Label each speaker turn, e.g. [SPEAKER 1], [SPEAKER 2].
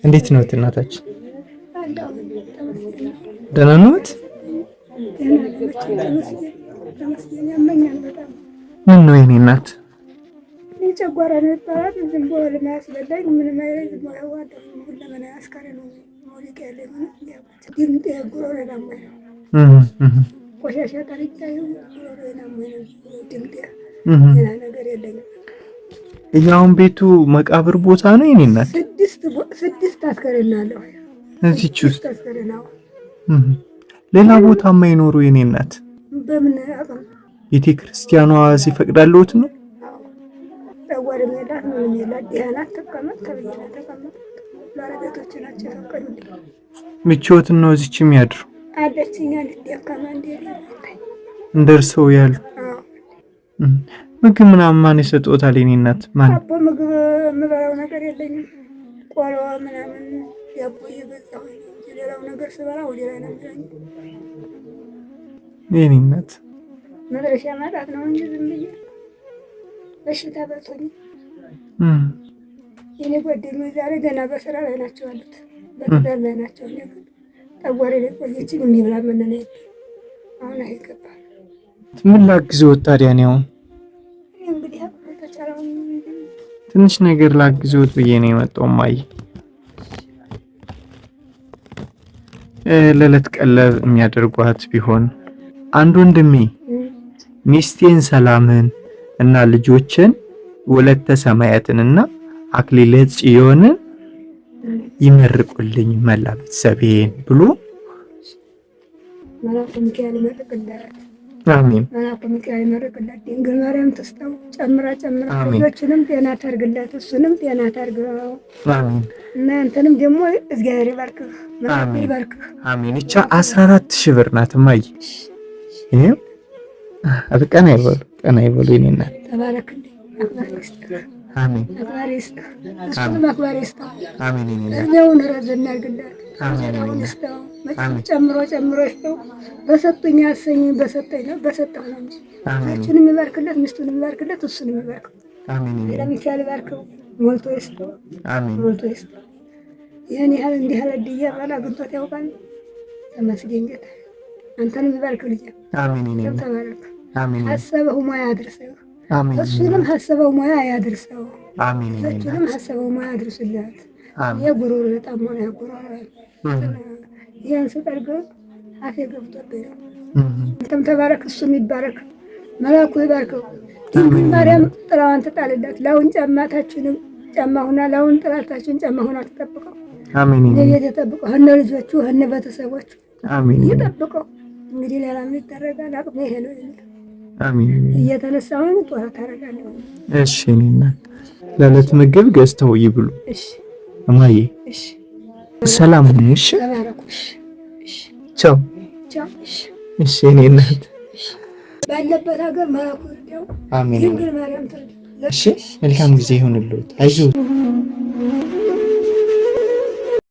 [SPEAKER 1] እንዴት ነው እናታችን? ደህና ነዎት? ምን ነው የኔ እናት?
[SPEAKER 2] ጨጓራ ነው ይባላል። ዝም ብሎ ለማያስበላኝ ምንም አይነት ዝም ብሎ ያዋጣው ለምን አስካሪ ነው ሞሊክ ያለ ነው ድምጤ ጉሮሮ ያማኝ ነው። ቆሻሻ ታሪካዩ ጉሮሮ ያማኝ ነው ድምጤ ሌላ ነገር የለኝም።
[SPEAKER 1] እኛውን ቤቱ መቃብር ቦታ ነው የኔ እናት።
[SPEAKER 2] ስድስት አስከሬን አለው
[SPEAKER 1] እዚህች ውስጥ አስከሬን ነው። ሌላ ቦታ የማይኖሩ የኔ እናት
[SPEAKER 2] በምን አቀም
[SPEAKER 1] ቤተ ክርስቲያኗ ሲፈቅዳለሁት ነው።
[SPEAKER 2] ተጓደ መላክ ነው የሚላት ዲያናት ተቀመጥ ተብዬና ተቀመጥ ለረጋቶች ናቸው ፈቀዱልኝ።
[SPEAKER 1] ምቾት ነው እዚህች የሚያድሩ
[SPEAKER 2] አለችኛ ልትያካማ
[SPEAKER 1] እንደርሰው ያሉ ምግብ ምናምን ማን ይሰጥዎታል የኔ እናት? ማን
[SPEAKER 2] አቦ ምግብ የምበላው ነገር የለኝም። ቆሎ ምናምን ያቦ እየገዛሁ ሌላው ነገር ስበላ ወደ ላይ ነው የሚለኝ
[SPEAKER 1] የኔ እናት።
[SPEAKER 2] መድረሻ ማጣት ነው እንጂ ዝም ብዬ በሽታ በልቶኝ የኔ ጓደኞች ዛሬ ገና በስራ ላይ ናቸው አሉት፣ በትዳር ላይ ናቸው። ጠጓሬ ላይ ቆየችኝ የሚብላ ምንነ አሁን አይገባም።
[SPEAKER 1] ምን ላግዝዎት ታዲያ? ነው
[SPEAKER 2] እንግዲህ ተቻለውን
[SPEAKER 1] ትንሽ ነገር ላግዝዎት ብዬ ነው የመጣው። ማይ ለለት ቀለብ የሚያደርጓት ቢሆን አንድ ወንድሜ ሚስቴን ሰላምን እና ልጆችን ወለተ ሰማያትንና አክሊለ ጽዮንን ይመርቁልኝ መላ ቤተሰቤን ብሎ
[SPEAKER 2] መልአኩ ሚካኤል ይመርቅላት።
[SPEAKER 1] አሜን።
[SPEAKER 2] መልአኩ ሚካኤል ይመርቅላት። ድንግል ማርያም ትስጠው ጨምራ ልጆችንም ጤና ታርግላት፣ እሱንም ጤና ታርገው።
[SPEAKER 1] አሜን።
[SPEAKER 2] እና አንተንም ደግሞ እግዚአብሔር ይባርክህ፣ መልአኩ ይባርክህ።
[SPEAKER 1] አሜን። እቻ 14,000 ብር ናት ማይ። ይሄ አጥቀና ይበሉ የኔ እናት።
[SPEAKER 2] ተባረክልኝ።
[SPEAKER 1] አሜን።
[SPEAKER 2] አክባሪ ይስጥህ፣ እሱንም አክባሪ ይስጥህ።
[SPEAKER 1] አሜን።
[SPEAKER 2] እኛውን ረዘና ያርግላት። አሜን። ይስጥህ ጨምሮ ይስጥህ። በሰጡኝ አሰኝ በሰጠኝ ነው በሰጠው ነው እንጂ እሱንም ይባርክለት፣ ሚስቱንም ይባርክለት፣ እሱንም ይባርክ።
[SPEAKER 1] አሜን።
[SPEAKER 2] ለሚካኤል ይባርከው፣ ሞልቶ ይስጥህ።
[SPEAKER 1] አሜን።
[SPEAKER 2] ሞልቶ ይስጥህ። ይሄን ያህል እንዲህ ያለ ድያ ባላ ግንቶት ያውቃል። ተመስገን ጌታ፣ አንተንም ይባርክ ልጅ።
[SPEAKER 1] አሜን።
[SPEAKER 2] ተባረክ።
[SPEAKER 1] አሜን።
[SPEAKER 2] ሐሰበው ሙያ ያድርሰው።
[SPEAKER 1] አሜን።
[SPEAKER 2] እሱንም ሐሰበው ሙያ ያድርሰው።
[SPEAKER 1] አሜን።
[SPEAKER 2] እሱንም ሐሰበው ሙያ ያድርስለት።
[SPEAKER 1] አሜን።
[SPEAKER 2] የጉሮሮ በጣም ሆነ የጉሮሮ ያን ስጠርገው አፌ ገብቶብኝ ነው። አንተም ተባረክ፣ እሱም ይባረክ፣ መልአኩ ይባርከው። ድንግል ማርያም ጥላዋን ትጣልለት። ላውን ጫማታችንም ጫማ ሆና ላውን ጥላታችን ጫማ ሆና ትጠብቀው።
[SPEAKER 1] አሜን።
[SPEAKER 2] የቤት ተጠብቀው እነ ልጆቹ እነ ቤተሰቦቹ
[SPEAKER 1] አሜን።
[SPEAKER 2] ይጠብቀው። እንግዲህ ሌላ ምን ይደረጋል? አቅሜ ይሄ ነው።
[SPEAKER 1] አሜን።
[SPEAKER 2] እየተነሳሁን ጧት ታረጋለሁ።
[SPEAKER 1] እሺ እኔና ለለት ምግብ ገዝተው ይብሉ።
[SPEAKER 2] እሺ
[SPEAKER 1] እማዬ።
[SPEAKER 2] እሺ
[SPEAKER 1] ሰላም ሁኑ። እሺ
[SPEAKER 2] ተባረኩ። እሺ
[SPEAKER 1] ቻው
[SPEAKER 2] ቻው። እሺ
[SPEAKER 1] እሺ እኔና
[SPEAKER 2] ባለበት ሀገር መልአኩ ይርዳው።
[SPEAKER 1] አሜን።
[SPEAKER 2] ድንግል ማርያም ትርዳው።
[SPEAKER 1] እሺ መልካም ጊዜ ይሁንልዎት። አይዞህ